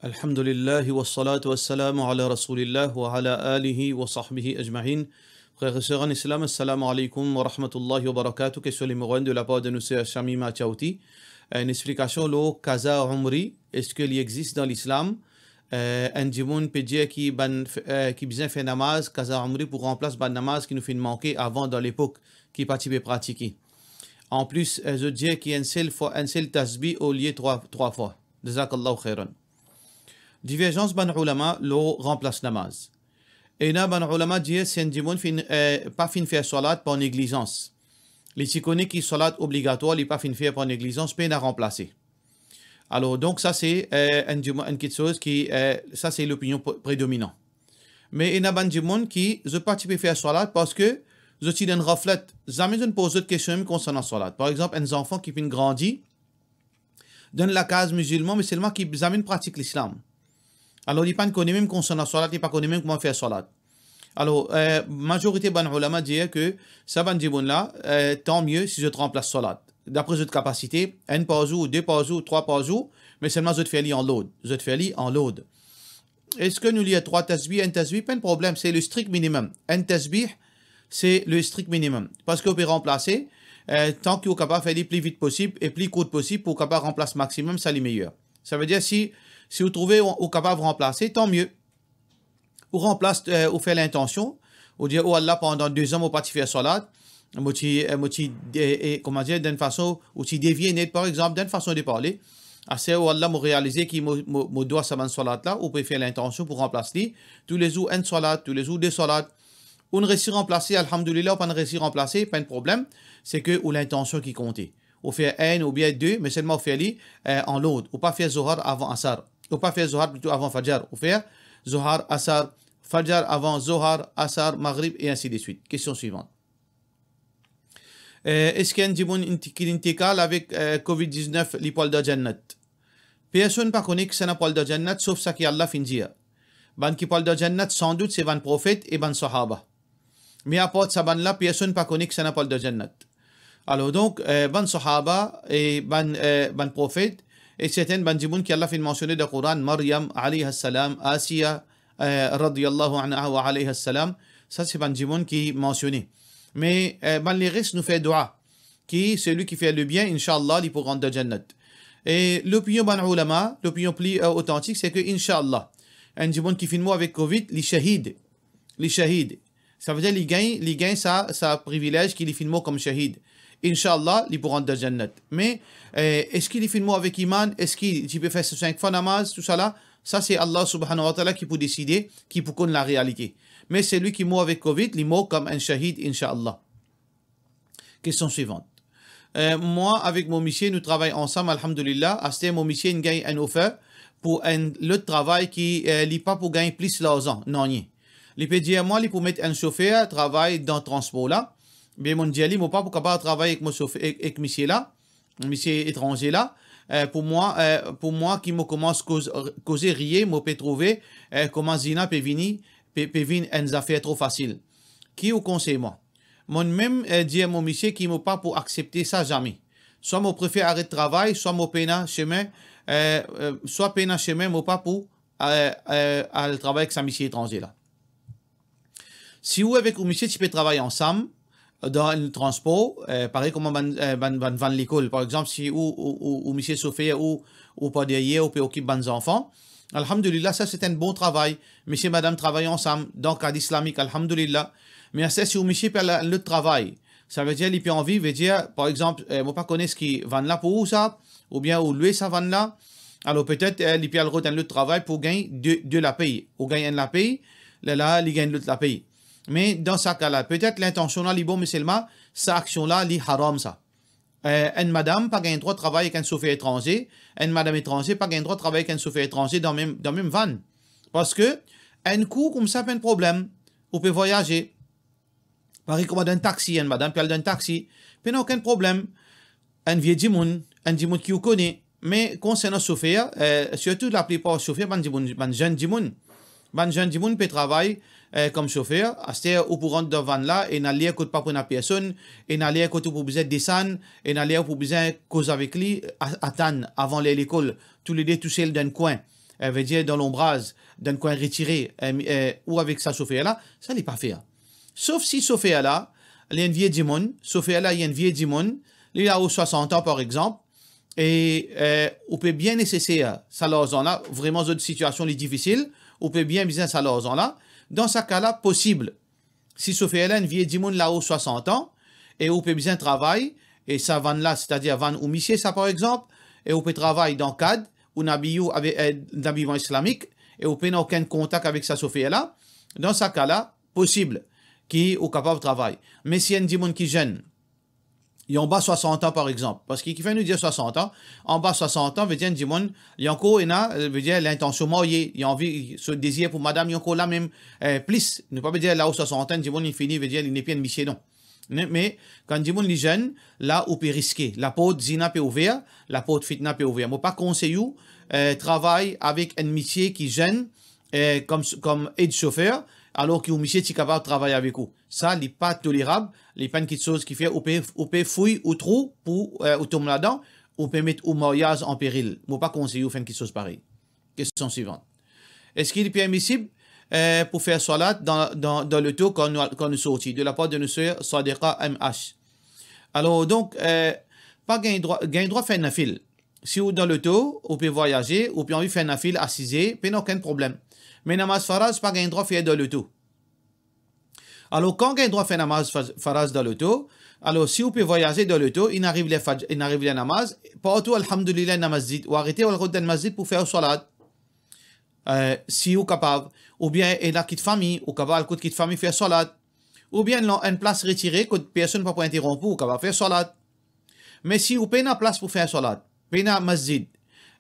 Alhamdulillah wa salatu wa salamu ala rasulillah wa ala alihi wa sahbihi ajma'in. Frères et sœurs en islam, assalamu alaikum wa rahmatullahi wa barakatuh. Question numéro 1 de la part de nous, c'est Shamima Chauti. Une explication, le Kaza Umri, est-ce qu'il existe dans l'islam? Un djimoun peut dire qui bien fait namaz, Kaza Umri pour remplacer ban namaz qui nous fait manquer avant dans l'époque, qui participe pratiquer. En plus, je dis qu'il y a un seul tasbih au lieu trois fois. Jazakallahu khairan. Divergence ban ulama lo remplace namaz. Et là, ban ulama dit c'est un djimoun pas fin faire salat par négligence. Les tikoni qui salat obligatoire, les pas fin faire par négligence, peine à remplacer. Alors donc ça c'est une petite chose qui ça c'est l'opinion prédominante. Mais il y a ban djimoun qui je participe faire salat parce que je suis un reflet. Jamais je ne pose d'autres questions concernant salat. Par exemple, un enfant qui finit grandi dans la case musulmane, mais seulement qui jamais pratique l'islam. Alors, il ne connaît même concernant la salat, il ne connaît même comment faire salat. Alors, majorité ban ulama dit que ça ban djiboun là, tant mieux si je te remplace salat. D'après votre capacité, un par jour, deux par jour, trois par jour, mais seulement je te fais en load. Je te fais en load. Est-ce que nous lions trois tasbih, un tasbih, pas de problème, c'est le strict minimum. Un tasbih, c'est le strict minimum. Parce qu'on peut remplacer, tant qu'on est capable de faire le plus vite possible et plus court possible pour capable de remplacer maximum, ça les meilleur. Ça veut dire si vous trouvez ou capable de remplacer, tant mieux. Ou remplace, ou fait l'intention, ou dire, oh Allah, pendant 2 ans, je pas faire salat, comment dire, d'une façon, ou tu dévies net, par exemple, d'une façon de parler. Assez, oh Allah, je réaliser qu'il me doit sa salat là, ou peut faire l'intention pour remplacer tous les jours un salat, tous les jours 2 salats. On réussit à remplacer, alhamdoulilah, ou pas réussi à remplacer, pas de problème, c'est que ou l'intention qui comptait. Ou faire un ou bien 2, mais seulement faire en l'autre. Ou pas faire Zohar avant Asar. Ou pas faire Zohar plutôt avant Fajr. Ou faire Zohar, Asar, Fajr avant Zohar, Asar, Maghrib et ainsi de suite. Question suivante. Est-ce qu'il y a un djimoun qui intikal avec Covid-19, les poils de Jannat? Personne ne connaît que c'est un poil de Jannat, sauf ça qui Allah fin dire. Ban qui poil de Jannat, sans doute, c'est ban prophète et ban sahaba. Mais à part ça, ban là, personne ne connaît que c'est un poil de Jannat. Alors donc, ban sahaba et ban prophète, et certaines ban djimoun qui Allah fin mentionner dans le Coran, Maryam, alayhi salam, Asiya, radiyallahu anha wa alayhi salam, ça c'est ban djimoun qui mentionné. Mais ban les restes nous fait dua, qui celui qui fait le bien, Inch'Allah, il pourra rendre Jannat. Et l'opinion ban ulama, l'opinion plus authentique, c'est que Inch'Allah, un djimoun qui finit avec Covid, les shahid. Ça veut dire qu'il gagne sa privilège qu'il finit comme shahid. Inch'Allah, il pourra rendre Jannat. Mais est-ce qu'il finit avec iman? Est-ce qu'il peut faire 5 fois namaz? Tout ça là, ça c'est Allah subhanahu wa ta'ala qui peut décider, qui peut connaître la réalité. Mais c'est lui qui meurt avec Covid, il meurt comme un shahid, Inch'Allah. Question suivante. Moi, avec mon monsieur, nous travaillons ensemble, alhamdulillah. C'était mon monsieur, il gagne un offre pour l'autre travail qui n'est pas pour gagner plus l'argent. Non, rien. Il peut dire, moi, il peut mettre un chauffeur, travailler dans le transport là. Mais mon Dieu, il ne pas pour capable travailler avec mon chauffeur, avec monsieur là, monsieur étranger là. Pour moi, qui me commence à causer rire, je peux trouver comment Zina peut venir une affaire trop facile. Qui au conseil moi? Mon même dit à mon monsieur qui ne pas pour accepter ça jamais. Soit je préfère arrêter de travail, soit je peine chemin, soit peine chemin, je pas pour aller travailler avec sa monsieur étranger là. Si vous avec un monsieur, tu peux travailler ensemble dans le transport, pareil comme van l'école, par exemple, si ou monsieur chauffeur ou pas derrière, ou peut occuper des enfants. Alhamdulillah, ça c'est un bon travail. Monsieur et madame travaillent ensemble dans le cadre islamique, alhamdulillah. Mais si vous monsieur fait le travail, ça veut dire qu'il peut en vivre, veut dire, par exemple, moi pas connaître ce qui van là pour où ça, ou bien où louer ça van là. Alors peut-être il peut aller le travail pour gagner de la paye. Ou gagner la paye, là, il gagne la paye. Mais dans ce cas-là, peut-être l'intention là, bon, mais seulement, cette action-là, elle est haram ça. Une madame pas gagne droit de travailler avec un chauffeur étranger, une madame étranger pas gagne droit de travailler avec un chauffeur étranger dans même van. Parce que, un coup, comme ça, pas de problème. Vous pouvez voyager. Pareil comme dans un taxi, une madame parle d'un taxi, puis n'a aucun problème. Un vieux djimoun qui vous connaît. Mais concernant le chauffeur, surtout la plupart des chauffeurs, ban jeune djimoun peut travailler comme chauffeur, c'est-à-dire ou pour rentrer dans van là, et n'aller écouter pas pour une personne, et n'aller écouter pour besoin descendre, et n'aller pour besoin cause avec lui, attendre avant l'école, tous les deux tout seuls d'un coin. veut dire dans l'ombrage, d'un coin retiré, ou avec sa Sophia là, ça n'est pas fait. Sauf si Sophia là, il y a une vieille dimon, Sophia là, il y a une vieille dimon, il a 60 ans par exemple, et on peut bien essayer ça là, vraiment une situation difficile, on peut bien ça là. Dans ce cas-là, possible. Si Sophia là, une vieille dimon là 60 ans, et on peut bien travailler, et ça van là, c'est-à-dire van ou missier, ça par exemple, et on peut travailler dans le cadre, ou n'habillou avec l'habillement islamique, et on peut aucun contact avec sa Sophia là. Dans ce cas-là, possible, qui est capable de travailler. Mais si y a une dimon qui jeune, il y a en bas 60 ans par exemple, parce qu'il fait nous dire 60 ans, en bas 60 ans, veut dire une dimon, il y a encore veut dire l'intention mariée, il y a envie, ce désir pour madame, il y a encore là même, plus, ne pas dire là où 60 ans, une dimon, il finit, veut dire, il n'est pas une mission, non. Mais quand dimon les jeunes, là où peut risquer, la porte zina peut ouvrir, la porte fitna peut ouvrir. Moi pas conseiller travail avec un métier qui jeune comme aide chauffeur, alors que le métier est capable de travailler avec vous. Ça n'est pas tolérable, les pas une chose qui fait ou peut fouiller ou trou pour ou tomber là-dedans, ou peut mettre au mariage en péril. Moi pas conseiller ou faire une chose pareille. Question suivante. Est-ce qu'il est permissible pour faire salat dans l'auto quand nous sortons, de la part de notre soeur Sadiqa MH. Alors, donc, pas gain droit faire nafil. Si vous dans l'auto, vous pouvez voyager, vous pouvez envie faire nafil assisé, pas aucun problème. Mais namaz faraz, pas gain droit faire dans l'auto. Alors, quand gain droit faire namaz faraz dans l'auto, alors si vous pouvez voyager dans l'auto, il arrive les namaz, partout, alhamdulillah, namazid, ou arrêtez au route d'un masjid pour faire salat. Si vous êtes capable, ou bien il y a une famille, ou capable de famille faire salat, ou bien une place retirée, que personne ne peut pas interrompre, ou capable faire salat. Mais si vous n'avez pas une place pour faire salat, pas une masjid,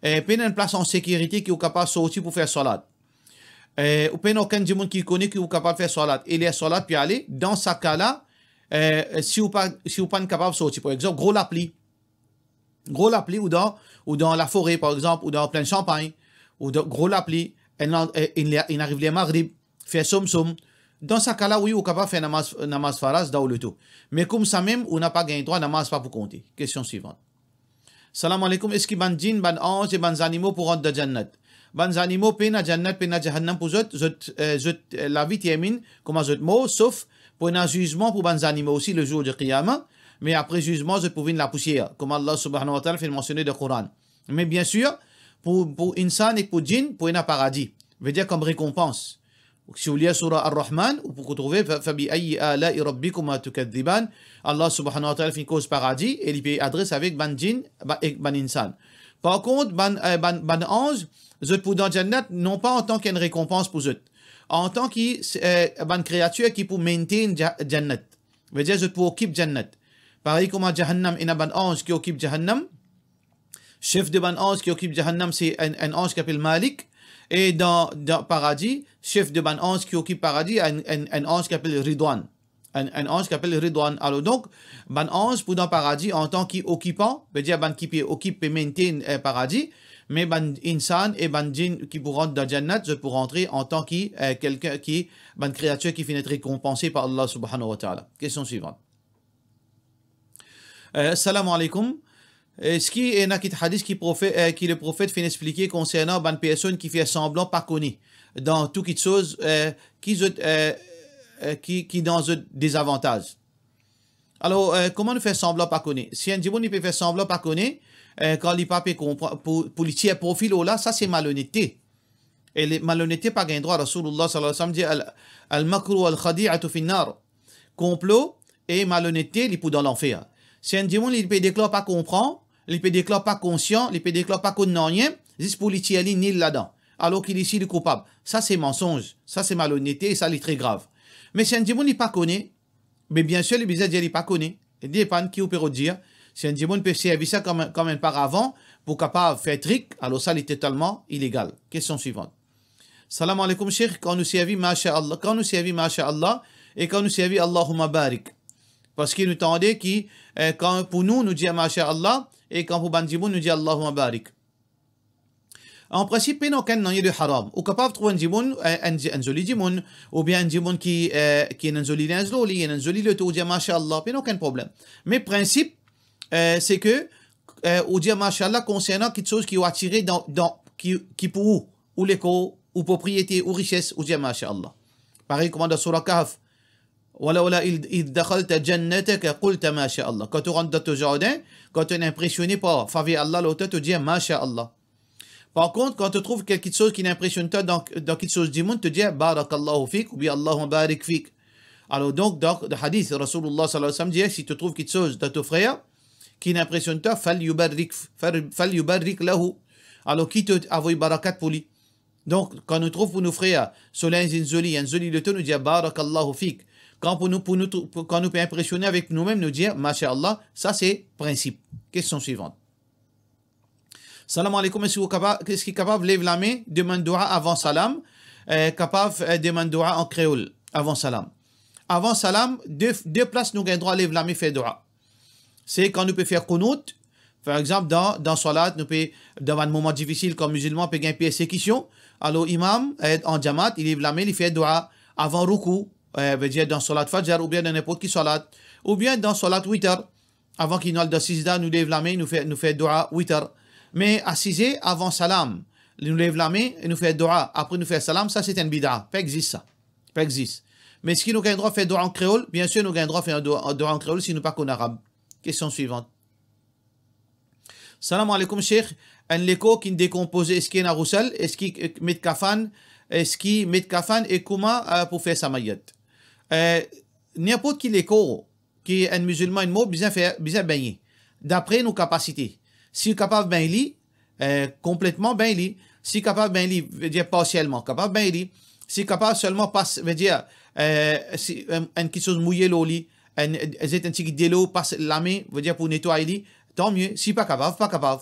pas une place en sécurité qui est capable de sortir pour faire salat, ou pas aucun monde qui connaît qui est capable de faire salat, il y a salat puis aller, dans ce cas-là, si vous n'êtes pas capable de sortir, par exemple, gros l'appli ou dans la forêt, par exemple, ou dans plein champagne, ou de gros l'appli, il arrive les maghrib, fait somme. Dans ce cas-là, oui, on est capable de faire namaz faraz dans le tout. Mais comme ça même, on n'a pas gagné droit, namaz pas pour compter. Question suivante. Salam alaikum, est-ce que ban djinn, ban ange et ban animaux pour rentrer dans Jannat? Ban animaux, pena Jannat, pena Jahannam pour la vie termine, comme un mot, sauf pour un jugement pour ban animaux aussi le jour du Qiyamah. Mais après jugement, je pouvais la poussière, comme Allah subhanahu wa ta'ala fait mentionner dans le Coran. Mais bien sûr, pour insan et pour djinn, pour un paradis. Veut dire comme récompense. Si vous lisez surah Ar-Rahman, vous trouvez Fabi ayyi ala'i rabbikuma tukadhiban, Allah subhanahu wa ta'ala fait une cause paradis et il peut adresser avec ban djinn et ban insan. Par contre, ban ange, zut pour dans Jannat, non pas en tant qu'une récompense pour zut. En tant que ban créature qui pour maintenir Jannat. Veut dire zut pour occuper Jannat. Pareil comme Jahannam, il y a ban ange qui occupe Jahannam. Chef de ban ange qui occupe Jahannam, c'est un ange qui s'appelle Malik. Et dans paradis, chef de ban ange qui occupe paradis, un ange qui s'appelle Ridwan. Un ange qui s'appelle Ridwan. Alors donc, ban ange pour dans paradis en tant qu'occupant, veut dire ban qui occupe et maintienne paradis, mais ban insan et ban djinn qui pour rentrer dans Jannat, je pour rentrer en tant que quelqu'un qui, ban créature qui finit récompensé par Allah subhanahu wa ta'ala. Question suivante. Salam alaikum. Ce qui est un hadith qui le prophète fait expliquer concernant une personne qui fait semblant pas connaître dans toute chose qui dans un désavantage. Alors, comment nous faire semblant pas connaître? Si un djimoun il peut faire semblant pas connaître, quand il pas comprendre pour le tiers profil là, ça c'est malhonnêteté. Et les malhonnêteté pas gain droit. Rasulullah sallallahu alayhi wa sallam dit al-makru wal-khadi'atu fi nar. Complot et malhonnêteté, il peut dans l'enfer. Si un djimoun il peut déclarer pas comprendre, il peut déclarer pas conscient, il peut déclarer pas connaître rien, juste pour lui tirer ni là-dedans. Alors qu'il est ici le coupable. Ça c'est mensonge, ça c'est malhonnêteté et ça est très grave. Mais si un djimoun il pas connaît, mais bien sûr, il peut dire il pas connaît. Il dépend qui peut dire. Si un djimoun peut servir ça comme un paravent pour capable faire trick, alors ça est totalement illégal. Question suivante. Salam alaikum cheikh, quand nous servit masha'Allah, et quand nous servit Allahumma barik. Parce qu'il nous tendait qui, quand pour nous dit masha'Allah, et quand pour Bandimoun nous dit Allahumma barik. En principe, il n'y a aucun de haram. Ou capable de trouver un djimoun, un joli djimoun, ou bien un djimoun qui est un joli linzloli, un joli le tout, ou dire masha'Allah, il n'y a aucun problème. Mais principe, c'est que, ou dire masha'Allah concernant quelque chose qui est attiré qui pour ou l'écho, ou propriété, ou richesse, ou dire masha'Allah. Pareil comme dans Surah Kahf. Quand tu rentres dans ton jardin, quand tu es impressionné par faveur Allah, l'auteur te dit masha'Allah. Par contre, quand tu trouves quelque chose qui n'impressionne pas dans quelque chose du monde, tu dis barakallahu fik ou bien Allahumma barik fik. Alors donc, dans le hadith, Rasulullah sallallahu alayhi wa sallam dit, si tu trouves quelque chose dans ton frère qui n'impressionne pas, fal yubarrik lahu. Alors qui te avoue barakat pour lui. Donc, quand nous trouvons pour nos frères, cela est un joli le temps, nous dit barakallahu fik. Quand nous pouvons impressionner avec nous-mêmes, nous dire masha'Allah, ça c'est principe. Question suivante. Salam alaikum, est-ce qu'il est capable de lever la main, demande dua avant salam, capable de demander dua en créole avant salam. Avant salam, deux places nous avons droit à lever la main faire dua. C'est quand nous pouvons faire kunut, par exemple dans salat, nous pouvons, dans un moment difficile comme musulman, peut gagner persécution. Alors imam, en jamaat, il lève la main, il fait dua avant ruku, veut dire dans salat fajr, ou bien dans n'importe qui salat, ou bien dans salat witr, avant qu'il n'aille dans sijda, nous lève la main, nous fait dua witr. Mais assisé avant salam, nous lève la main et nous fait dua, après nous fait salam, ça c'est un bid'a, pas existe ça, pas existe. Mais est-ce qu'il nous a droit de faire dua en créole? Bien sûr, nous avons droit de faire dua en créole si nous pas qu'en arabe. Question suivante. Salam alaikum, cheikh. Un léco qui décompose, est-ce qu'il y a un roussel? Est-ce qu'il met kafan? Est-ce qu'il met kafan et comment pour faire sa maillette? N'importe qui léco qui est un musulman, un mot, besoin baigner. D'après nos capacités. Si capable de baigner, complètement baigner. Si capable de baigner, veut dire partiellement, capable de baigner. Si capable seulement passe, veut dire, si quelque chose mouillé l'eau, un petit de l'eau passe la main, veut dire pour nettoyer, tant mieux. Si pas capable, pas capable.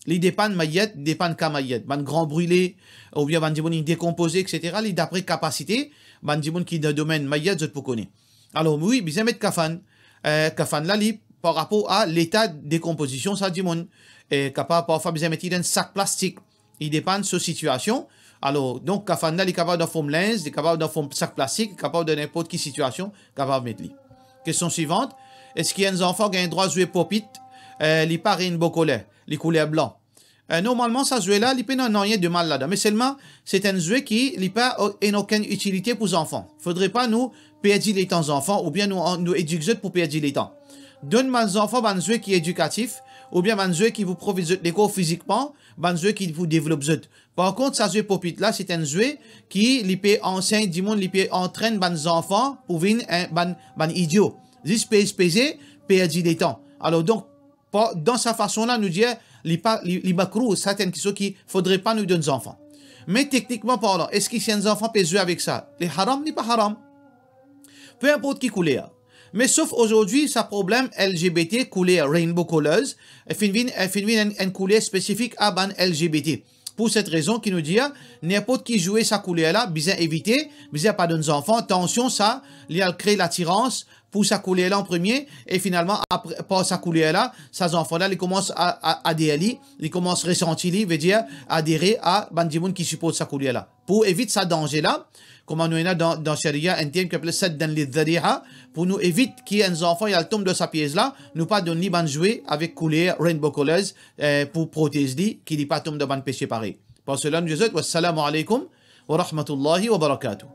Les dépend maillette, dépend qu'à maillette. Ban grand brûlé, ou bien ban dimoun décomposé, etc. Les d'après capacité, ban dimoun qui dans le domaine maillette, je peux connaître. Alors oui, bien mettre kafan. Kafan là, par rapport à l'état de décomposition, ça dimoun. Capable parfois bien mettre dans un sac plastique. Il dépend de sa situation. Alors, donc, kafan là, il est capable de forme linge, il est capable de forme sac plastique, il est capable de n'importe quelle situation, capable de mettre lui. Question suivante. Est-ce qu'il y a un enfant qui a un droit de jouer popite? Il paraît une beau colère, les couleurs blancs. Normalement, ça jouet là, il peut n'en rien de mal là-dedans. Mais seulement, c'est un jouet qui n'a pas aucune utilité pour les enfants. Il ne faudrait pas nous perdre les temps aux enfants ou bien nous éduquer pour perdre les temps. Donne-moi aux enfants un jouet qui est éducatif ou bien un jouet qui vous profite les cours physiquement, un jouet qui vous développe. Par contre, ça jouet popite là, c'est un jouet qui peut enseigner du monde, peut entraîner les enfants pour venir un idiot. Juste peser, perdre les temps. Alors donc, dans sa façon-là, nous dire, les makrou, certaines questions qu'il ne faudrait pas nous donner aux enfants. Mais techniquement parlant, est-ce que si un enfant peut jouer avec ça? Les haram n'est pas haram. Peu importe qui couleur. Mais sauf aujourd'hui, ça problème LGBT, couleur rainbow colors, et finit une couleur spécifique à ban LGBT. Pour cette raison, qui nous dit, n'importe qui jouer sa couleur-là, bien éviter, bien pas donner aux enfants, attention, ça, il a créé l'attirance pour sa couleur-là en premier, et finalement, après, par sa couleur-là, ces enfants-là, ils commencent à adhérer, ils commencent à ressentir, veut dire, adhérer à Bandimoun qui suppose sa couleur-là. Pour éviter ce danger-là, comme nous avons dans Sharia, un terme qui s'appelle Saddan lidhariha, pour nous éviter qu'il y ait un enfant, il a le tombe de sa pièce-là, nous pas donner ban jouer avec couleur rainbow colors, pour protéger, qu'il n'y ait pas tombe de ban péché pareil. Pour cela, nous disons, wassalamu alaikum wa rahmatullahi wa barakatuh.